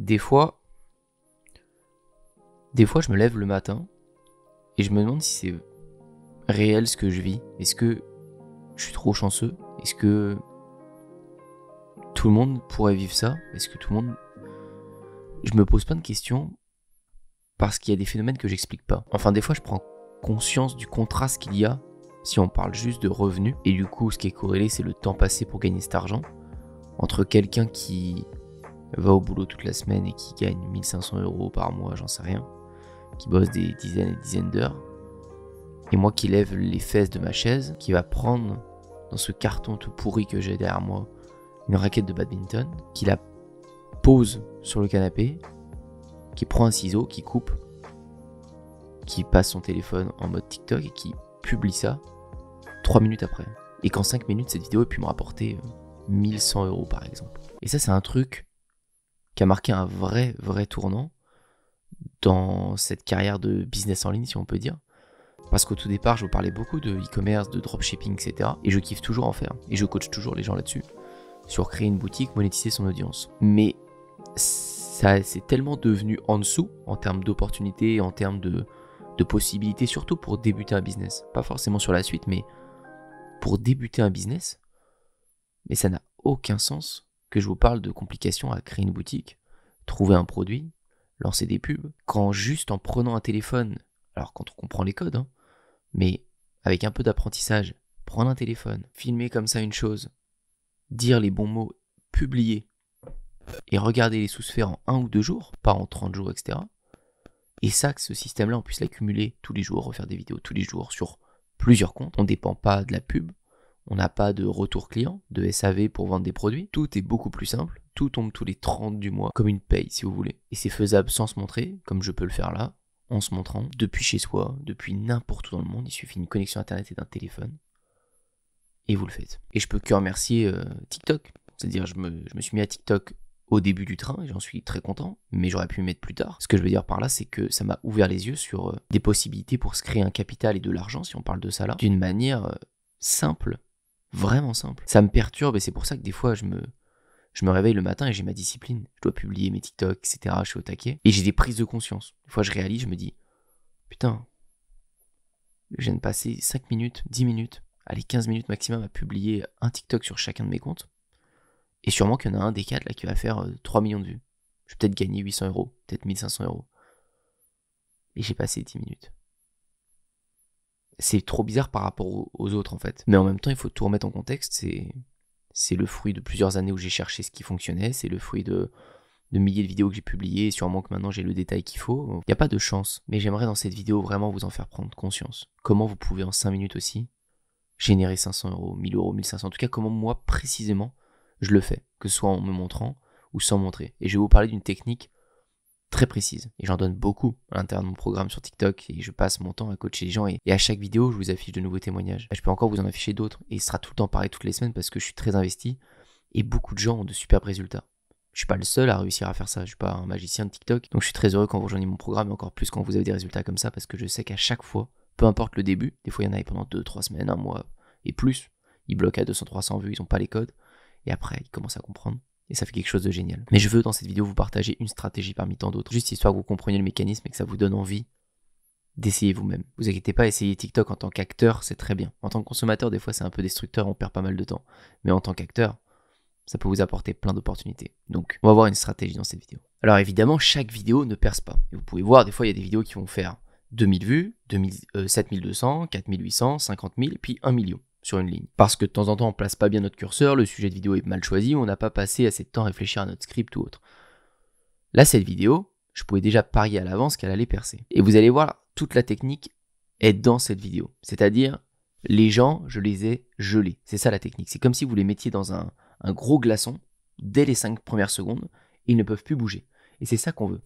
Des fois, je me lève le matin et je me demande si c'est réel ce que je vis. Est-ce que je suis trop chanceux? Est-ce que tout le monde pourrait vivre ça? Est-ce que tout le monde... Je me pose plein de questions parce qu'il y a des phénomènes que j'explique pas. Enfin, des fois, je prends conscience du contraste qu'il y a si on parle juste de revenus. Et du coup, ce qui est corrélé, c'est le temps passé pour gagner cet argent. Entre quelqu'un qui va au boulot toute la semaine et qui gagne 1500 € par mois, j'en sais rien, qui bosse des dizaines et dizaines d'heures, et moi qui lève les fesses de ma chaise, qui va prendre dans ce carton tout pourri que j'ai derrière moi une raquette de badminton, qui la pose sur le canapé, qui prend un ciseau, qui coupe, qui passe son téléphone en mode TikTok et qui publie ça 3 minutes après. Et qu'en 5 minutes, cette vidéo a pu me rapporter 1100 € par exemple. Et ça, c'est un truc qui a marqué un vrai tournant dans cette carrière de business en ligne, si on peut dire. Parce qu'au tout départ, je vous parlais beaucoup de e-commerce, de dropshipping, etc. Et je kiffe toujours en faire. Et je coach toujours les gens là-dessus. Sur créer une boutique, monétiser son audience. Mais ça, c'est tellement devenu en dessous, en termes d'opportunités, en termes de possibilités, surtout pour débuter un business. Pas forcément sur la suite, mais pour débuter un business. Mais ça n'a aucun sens que je vous parle de complications à créer une boutique, trouver un produit, lancer des pubs, quand juste en prenant un téléphone, alors quand on comprend les codes, mais avec un peu d'apprentissage, prendre un téléphone, filmer comme ça une chose, dire les bons mots, publier, et regarder les sous-sphères en 1 ou 2 jours, pas en 30 jours, etc. Et ça, que ce système-là, on puisse l'accumuler tous les jours, refaire des vidéos tous les jours sur plusieurs comptes. On ne dépend pas de la pub, on n'a pas de retour client, de SAV pour vendre des produits. Tout est beaucoup plus simple, tout tombe tous les 30 du mois, comme une paye si vous voulez. Et c'est faisable sans se montrer, comme je peux le faire là, en se montrant, depuis chez soi, depuis n'importe où dans le monde. Il suffit d'une connexion internet et d'un téléphone. Et vous le faites. Et je peux que remercier TikTok. C'est-à-dire, je me suis mis à TikTok au début du train, et j'en suis très content, mais j'aurais pu m'y mettre plus tard. Ce que je veux dire par là, c'est que ça m'a ouvert les yeux sur des possibilités pour se créer un capital et de l'argent, si on parle de ça là, d'une manière simple, vraiment simple. Ça me perturbe et c'est pour ça que des fois, je me réveille le matin et j'ai ma discipline. Je dois publier mes TikTok, etc. Je suis au taquet. Et j'ai des prises de conscience. Des fois, je réalise, je me dis, putain, je viens de passer 5 minutes, 10 minutes, allez, 15 minutes maximum à publier un TikTok sur chacun de mes comptes. Et sûrement qu'il y en a un des 4 là qui va faire 3 millions de vues. Je vais peut-être gagner 800 €, peut-être 1500 €. Et j'ai passé 10 minutes. C'est trop bizarre par rapport aux autres en fait. Mais en même temps, il faut tout remettre en contexte. C'est le fruit de plusieurs années où j'ai cherché ce qui fonctionnait. C'est le fruit de milliers de vidéos que j'ai publiées. Et sûrement que maintenant j'ai le détail qu'il faut. Il n'y a pas de chance. Mais j'aimerais dans cette vidéo vraiment vous en faire prendre conscience. Comment vous pouvez en 5 minutes aussi générer 500 €, 1000 €, 1500. En tout cas, comment moi précisément je le fais, que ce soit en me montrant ou sans montrer. Et je vais vous parler d'une technique très précise. Et j'en donne beaucoup à l'intérieur de mon programme sur TikTok. Et je passe mon temps à coacher les gens. Et à chaque vidéo, je vous affiche de nouveaux témoignages. Je peux encore vous en afficher d'autres. Et ce sera tout le temps pareil toutes les semaines parce que je suis très investi. Et beaucoup de gens ont de superbes résultats. Je suis pas le seul à réussir à faire ça. Je suis pas un magicien de TikTok. Donc je suis très heureux quand vous rejoignez mon programme. Et encore plus quand vous avez des résultats comme ça. Parce que je sais qu'à chaque fois, peu importe le début, des fois il y en a pendant 2-3 semaines, 1 mois et plus. Ils bloquent à 200-300 vues. Ils n'ont pas les codes. Et après, ils commencent à comprendre. Et ça fait quelque chose de génial. Mais je veux dans cette vidéo vous partager une stratégie parmi tant d'autres. Juste histoire que vous compreniez le mécanisme et que ça vous donne envie d'essayer vous-même. Vous inquiétez pas, essayer TikTok en tant qu'acteur, c'est très bien. En tant que consommateur, des fois c'est un peu destructeur, on perd pas mal de temps. Mais en tant qu'acteur, ça peut vous apporter plein d'opportunités. Donc, on va voir une stratégie dans cette vidéo. Alors évidemment, chaque vidéo ne perce pas. Et vous pouvez voir, des fois il y a des vidéos qui vont faire 2000 vues, 7200, 4800, 50 000, puis 1 million. Sur une ligne. Parce que de temps en temps on place pas bien notre curseur, le sujet de vidéo est mal choisi, on n'a pas passé assez de temps à réfléchir à notre script ou autre. Là cette vidéo, je pouvais déjà parier à l'avance qu'elle allait percer. Et vous allez voir, toute la technique est dans cette vidéo. C'est-à-dire, les gens, je les ai gelés. C'est ça la technique. C'est comme si vous les mettiez dans un gros glaçon, dès les 5 premières secondes, ils ne peuvent plus bouger. Et c'est ça qu'on veut.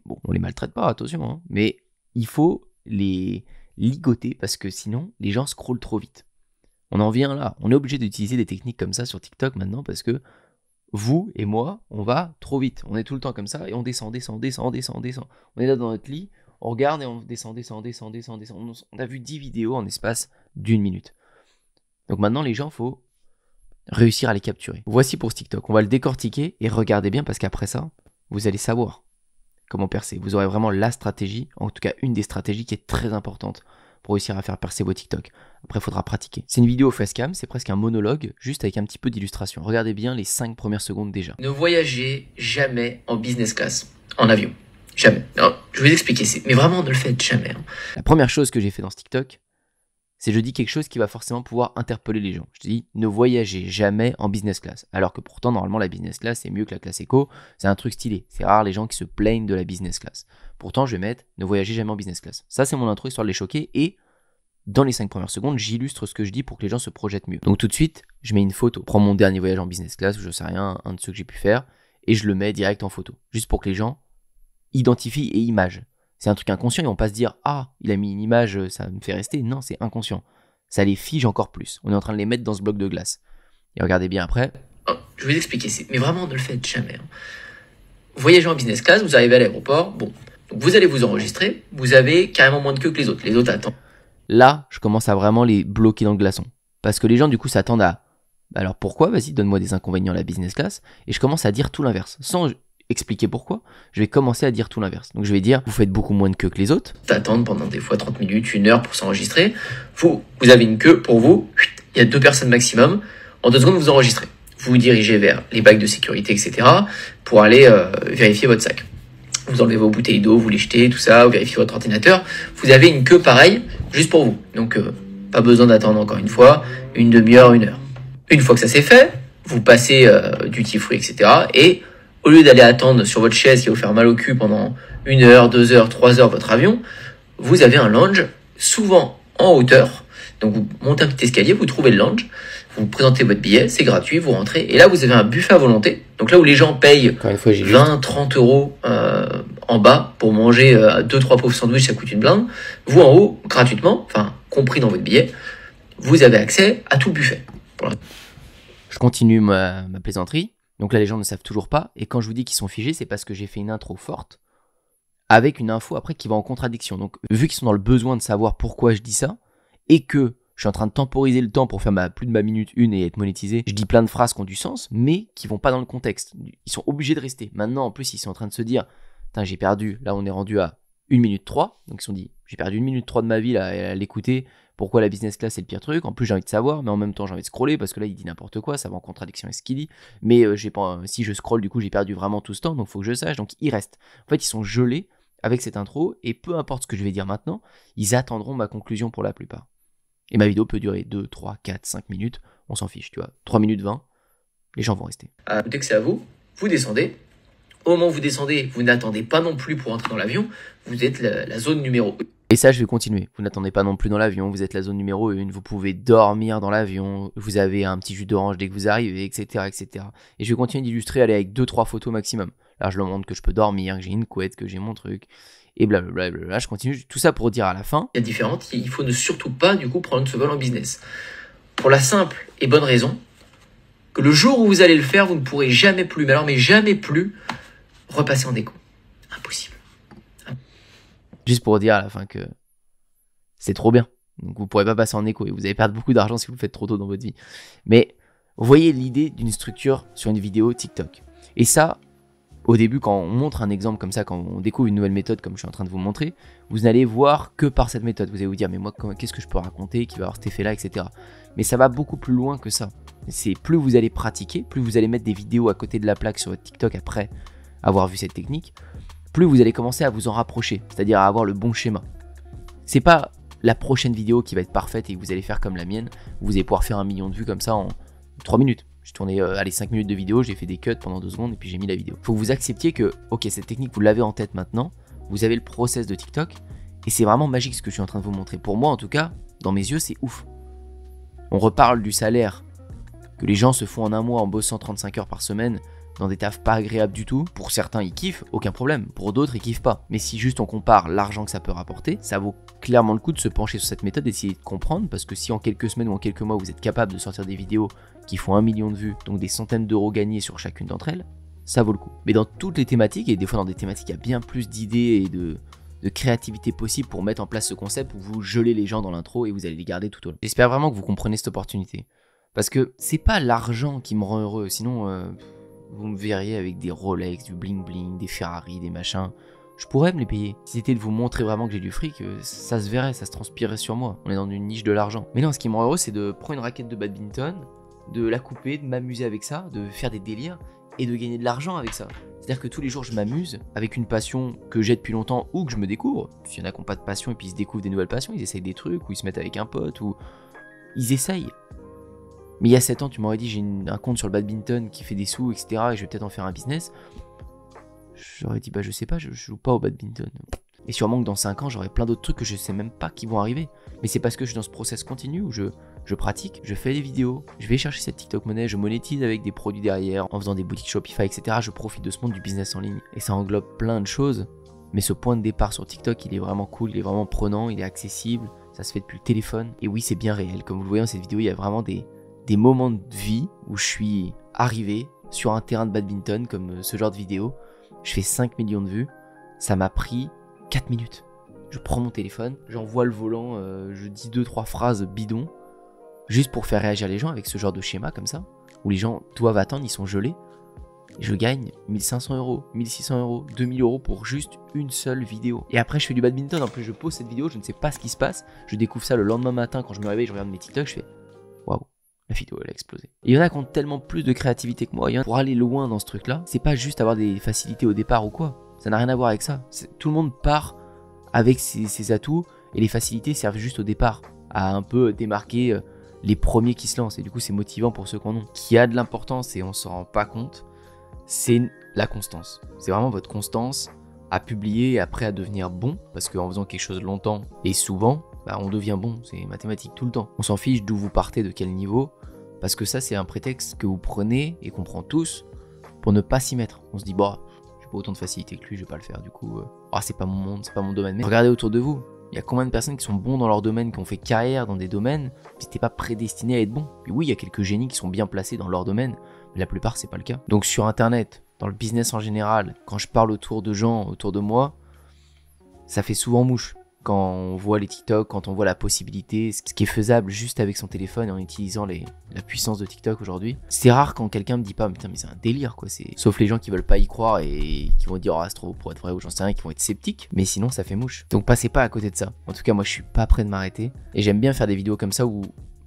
Bon, on les maltraite pas, attention, mais il faut les ligoter parce que sinon, les gens scrollent trop vite. On en vient là, on est obligé d'utiliser des techniques comme ça sur TikTok maintenant parce que vous et moi, on va trop vite. On est tout le temps comme ça et on descend. On est là dans notre lit, on regarde et on descend. On a vu 10 vidéos en espace d'1 minute. Donc maintenant, les gens, faut réussir à les capturer. Voici pour ce TikTok. On va le décortiquer et regardez bien parce qu'après ça, vous allez savoir comment percer. Vous aurez vraiment la stratégie, en tout cas une des stratégies qui est très importante pour réussir à faire percer vos TikTok. Après, il faudra pratiquer. C'est une vidéo facecam, c'est presque un monologue, juste avec un petit peu d'illustration. Regardez bien les 5 premières secondes déjà. Ne voyagez jamais en business class, en avion. Jamais. Non, je vais vous expliquer, mais vraiment ne le faites jamais. La première chose que j'ai fait dans ce TikTok, c'est je dis quelque chose qui va forcément pouvoir interpeller les gens. Je dis ne voyagez jamais en business class. Alors que pourtant, normalement, la business class, c'est mieux que la classe éco. C'est un truc stylé. C'est rare les gens qui se plaignent de la business class. Pourtant, je vais mettre ne voyagez jamais en business class. Ça, c'est mon intro histoire de les choquer. Et dans les 5 premières secondes, j'illustre ce que je dis pour que les gens se projettent mieux. Donc tout de suite, je mets une photo. Je prends mon dernier voyage en business class, ou je sais rien, un de ceux que j'ai pu faire, et je le mets direct en photo. Juste pour que les gens identifient et imagent. C'est un truc inconscient, ils vont pas se dire « Ah, il a mis une image, ça me fait rester ». Non, c'est inconscient. Ça les fige encore plus. On est en train de les mettre dans ce bloc de glace. Et regardez bien après. Je vais vous expliquer, mais vraiment ne le faites jamais. Voyagez en business class, vous arrivez à l'aéroport, bon, donc vous allez vous enregistrer, vous avez carrément moins de queue que les autres. Les autres attendent. Là, je commence à vraiment les bloquer dans le glaçon. Parce que les gens, du coup, s'attendent à « Alors pourquoi ? Vas-y, donne-moi des inconvénients à la business class. » Et je commence à dire tout l'inverse. Sans expliquer pourquoi, je vais commencer à dire tout l'inverse. Donc je vais dire, vous faites beaucoup moins de queue que les autres. Attendre pendant des fois 30 minutes, 1 heure pour s'enregistrer. Vous avez une queue pour vous, il y a 2 personnes maximum. En 2 secondes, vous enregistrez. Vous vous dirigez vers les bacs de sécurité, etc. pour aller vérifier votre sac. Vous enlevez vos bouteilles d'eau, vous les jetez, tout ça, vous vérifiez votre ordinateur. Vous avez une queue pareille, juste pour vous. Donc, pas besoin d'attendre encore une fois, une demi-heure, 1 heure. Une fois que ça c'est fait, vous passez duty free, etc. Et au lieu d'aller attendre sur votre chaise qui va vous faire mal au cul pendant 1 heure, 2 heures, 3 heures votre avion, vous avez un lounge, souvent en hauteur. Donc vous montez un petit escalier, vous trouvez le lounge, vous présentez votre billet, c'est gratuit, vous rentrez. Et là, vous avez un buffet à volonté. Donc là où les gens payent 20, 30 euros en bas pour manger 2-3 pauvres sandwichs, ça coûte une blinde. Vous en haut, gratuitement, enfin compris dans votre billet, vous avez accès à tout le buffet. Voilà. Je continue ma plaisanterie. Donc là, les gens ne savent toujours pas. Et quand je vous dis qu'ils sont figés, c'est parce que j'ai fait une intro forte avec une info après qui va en contradiction. Donc, vu qu'ils sont dans le besoin de savoir pourquoi je dis ça, et que je suis en train de temporiser le temps pour faire plus de ma minute 1 et être monétisé, je dis plein de phrases qui ont du sens, mais qui vont pas dans le contexte. Ils sont obligés de rester. Maintenant, en plus, ils sont en train de se dire, putain, j'ai perdu. Là, on est rendu à 1 minute 3. Donc, ils se sont dit, j'ai perdu 1 minute 3 de ma vie là, à l'écouter. Pourquoi la business class c'est le pire truc? En plus j'ai envie de savoir, mais en même temps j'ai envie de scroller parce que là il dit n'importe quoi, ça va en contradiction avec ce qu'il dit. Mais si je scrolle du coup j'ai perdu vraiment tout ce temps, donc il faut que je sache. Donc ils restent. En fait ils sont gelés avec cette intro et peu importe ce que je vais dire maintenant, ils attendront ma conclusion pour la plupart. Et ma vidéo peut durer 2, 3, 4, 5 minutes, on s'en fiche, tu vois. 3 minutes 20, les gens vont rester. Dès que c'est à vous, vous descendez. Au moment où vous descendez, vous n'attendez pas non plus pour entrer dans l'avion, vous êtes la zone numéro 1. Et ça, je vais continuer. Vous n'attendez pas non plus dans l'avion, vous êtes la zone numéro 1, vous pouvez dormir dans l'avion, vous avez un petit jus d'orange dès que vous arrivez, etc., etc. Et je vais continuer d'illustrer, aller avec 2-3 photos maximum. Là, je leur montre que je peux dormir, que j'ai une couette, que j'ai mon truc, et blablabla. Je continue tout ça pour dire à la fin. Il y a différentes, il faut ne surtout pas, du coup, prendre ce vol en business. Pour la simple et bonne raison que le jour où vous allez le faire, vous ne pourrez jamais plus, mais alors, mais jamais plus, repasser en éco. Impossible. Juste pour dire à la fin que c'est trop bien. Donc vous pourrez pas passer en éco et vous allez perdre beaucoup d'argent si vous le faites trop tôt dans votre vie. Mais voyez l'idée d'une structure sur une vidéo TikTok. Et ça, au début, quand on montre un exemple comme ça, quand on découvre une nouvelle méthode comme je suis en train de vous montrer, vous n'allez voir que par cette méthode. Vous allez vous dire, mais moi, qu'est-ce que je peux raconter qui va avoir cet effet-là, etc. Mais ça va beaucoup plus loin que ça. C'est plus vous allez pratiquer, plus vous allez mettre des vidéos à côté de la plaque sur votre TikTok après avoir vu cette technique, plus vous allez commencer à vous en rapprocher, c'est-à-dire à avoir le bon schéma. C'est pas la prochaine vidéo qui va être parfaite et que vous allez faire comme la mienne, vous allez pouvoir faire 1 million de vues comme ça en 3 minutes. J'ai tourné 5 minutes de vidéo, j'ai fait des cuts pendant 2 secondes et puis j'ai mis la vidéo. Faut que vous acceptiez que, ok, cette technique vous l'avez en tête maintenant, vous avez le process de TikTok et c'est vraiment magique ce que je suis en train de vous montrer. Pour moi en tout cas, dans mes yeux c'est ouf. On reparle du salaire que les gens se font en un mois en bossant 35 heures par semaine, dans des tafs pas agréables du tout. Pour certains ils kiffent, aucun problème, pour d'autres ils kiffent pas. Mais si juste on compare l'argent que ça peut rapporter, ça vaut clairement le coup de se pencher sur cette méthode, d'essayer de comprendre, parce que si en quelques semaines ou en quelques mois vous êtes capable de sortir des vidéos qui font 1 million de vues, donc des centaines d'euros gagnés sur chacune d'entre elles, ça vaut le coup. Mais dans toutes les thématiques, et des fois dans des thématiques il y a bien plus d'idées et de créativité possible pour mettre en place ce concept où vous gelez les gens dans l'intro et vous allez les garder tout au long. J'espère vraiment que vous comprenez cette opportunité. Parce que c'est pas l'argent qui me rend heureux, sinon vous me verriez avec des Rolex, du bling bling, des Ferrari, des machins. Je pourrais me les payer. Si c'était de vous montrer vraiment que j'ai du fric, ça se verrait, ça se transpirerait sur moi. On est dans une niche de l'argent. Mais non, ce qui me rend heureux, c'est de prendre une raquette de badminton, de la couper, de m'amuser avec ça, de faire des délires et de gagner de l'argent avec ça. C'est-à-dire que tous les jours, je m'amuse avec une passion que j'ai depuis longtemps ou que je me découvre. S'il y en a qui n'ont pas de passion et puis ils se découvrent des nouvelles passions, ils essayent des trucs ou ils se mettent avec un pote ou ils essayent. Mais il y a 7 ans, tu m'aurais dit j'ai un compte sur le badminton qui fait des sous, etc. et je vais peut-être en faire un business. J'aurais dit bah je sais pas, je joue pas au badminton. Et sûrement que dans 5 ans, j'aurai plein d'autres trucs que je sais même pas qui vont arriver. Mais c'est parce que je suis dans ce process continu où je pratique, je fais des vidéos, je vais chercher cette TikTok monnaie, je monétise avec des produits derrière, en faisant des boutiques Shopify, etc. Je profite de ce monde du business en ligne. Et ça englobe plein de choses. Mais ce point de départ sur TikTok, il est vraiment cool, il est vraiment prenant, il est accessible, ça se fait depuis le téléphone. Et oui, c'est bien réel. Comme vous le voyez dans cette vidéo, il y a vraiment des moments de vie où je suis arrivé sur un terrain de badminton, comme ce genre de vidéo. Je fais 5 millions de vues. Ça m'a pris 4 minutes. Je prends mon téléphone, j'envoie le volant, je dis 2-3 phrases bidons, juste pour faire réagir les gens avec ce genre de schéma comme ça, où les gens doivent attendre, ils sont gelés. Et je gagne 1500 €, 1600 €, 2000 € pour juste une seule vidéo. Et après, je fais du badminton. En plus, je pose cette vidéo, je ne sais pas ce qui se passe. Je découvre ça le lendemain matin quand je me réveille, je regarde mes TikTok, je fais waouh, la vidéo elle a explosé. Et il y en a qui ont tellement plus de créativité que moi. Pour aller loin dans ce truc-là, c'est pas juste avoir des facilités au départ ou quoi. Ça n'a rien à voir avec ça. Tout le monde part avec ses atouts et les facilités servent juste au départ à un peu démarquer les premiers qui se lancent. Et du coup, c'est motivant pour ceux qui en ont. Ce qui a de l'importance et on s'en rend pas compte, c'est la constance. C'est vraiment votre constance à publier et après à devenir bon, parce qu'en faisant quelque chose longtemps et souvent, bah, on devient bon. C'est mathématique tout le temps. On s'en fiche d'où vous partez, de quel niveau, parce que ça, c'est un prétexte que vous prenez et qu'on prend tous pour ne pas s'y mettre. On se dit, bah, j'ai pas autant de facilité que lui, je vais pas le faire. Du coup, c'est pas mon monde, c'est pas mon domaine. Mais regardez autour de vous. Il y a combien de personnes qui sont bons dans leur domaine, qui ont fait carrière dans des domaines, puis c'était pas prédestiné à être bon. Puis oui, il y a quelques génies qui sont bien placés dans leur domaine, mais la plupart, c'est pas le cas. Donc sur Internet, dans le business en général, quand je parle autour de gens, autour de moi, ça fait souvent mouche. Quand on voit les TikTok, quand on voit la possibilité, ce qui est faisable juste avec son téléphone et en utilisant la puissance de TikTok aujourd'hui. C'est rare quand quelqu'un me dit pas, putain mais c'est un délire quoi. Sauf les gens qui veulent pas y croire et qui vont dire c'est trop pour être vrai ou j'en sais rien, qui vont être sceptiques. Mais sinon ça fait mouche. Donc passez pas à côté de ça. En tout cas moi je suis pas prêt de m'arrêter. Et j'aime bien faire des vidéos comme ça où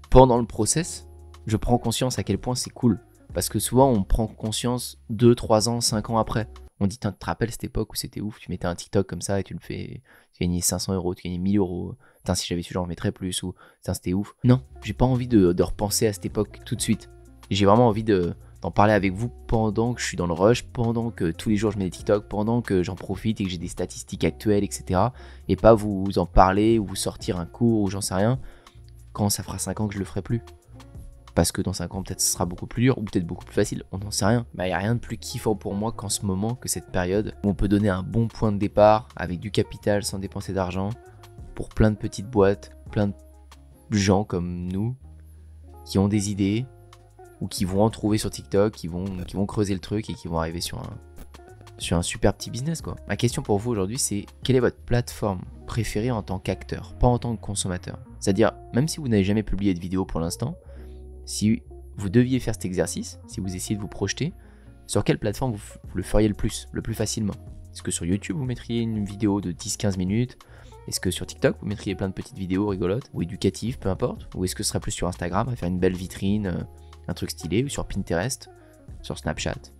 pendant le process, je prends conscience à quel point c'est cool. Parce que souvent on prend conscience 2, 3 ans, 5 ans après. On dit, tu te rappelles cette époque où c'était ouf, tu mettais un TikTok comme ça et tu le fais, tu gagnais 500 €, tu gagnais 1000 €. Putain, si j'avais su, j'en mettrais plus ou putain, c'était ouf. Non, j'ai pas envie de repenser à cette époque tout de suite. J'ai vraiment envie d'en parler avec vous pendant que je suis dans le rush, pendant que tous les jours je mets des TikTok, pendant que j'en profite et que j'ai des statistiques actuelles, etc. Et pas vous en parler ou vous sortir un cours ou j'en sais rien quand ça fera 5 ans que je le ferai plus. Parce que dans 5 ans, peut-être ce sera beaucoup plus dur ou peut-être beaucoup plus facile, on n'en sait rien. Mais il n'y a rien de plus kiffant pour moi qu'en ce moment, que cette période où on peut donner un bon point de départ avec du capital sans dépenser d'argent pour plein de petites boîtes, plein de gens comme nous qui ont des idées ou qui vont en trouver sur TikTok, qui vont creuser le truc et qui vont arriver sur un super petit business quoi. Ma question pour vous aujourd'hui c'est quelle est votre plateforme préférée en tant qu'acteur, pas en tant que consommateur. C'est-à-dire même si vous n'avez jamais publié de vidéo pour l'instant, si vous deviez faire cet exercice, si vous essayez de vous projeter, sur quelle plateforme vous le feriez le plus facilement? Est-ce que sur YouTube vous mettriez une vidéo de 10-15 minutes? Est-ce que sur TikTok vous mettriez plein de petites vidéos rigolotes ou éducatives, peu importe? Ou est-ce que ce serait plus sur Instagram à faire une belle vitrine, un truc stylé, ou sur Pinterest, sur Snapchat?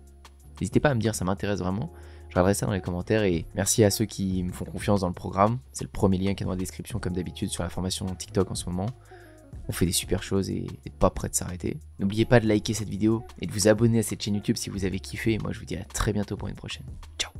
N'hésitez pas à me dire, ça m'intéresse vraiment. Je regarderai ça dans les commentaires et merci à ceux qui me font confiance dans le programme. C'est le premier lien qui est dans la description comme d'habitude sur la formation TikTok en ce moment. On fait des super choses et pas prêt de s'arrêter. N'oubliez pas de liker cette vidéo et de vous abonner à cette chaîne YouTube si vous avez kiffé. Et moi je vous dis à très bientôt pour une prochaine. Ciao.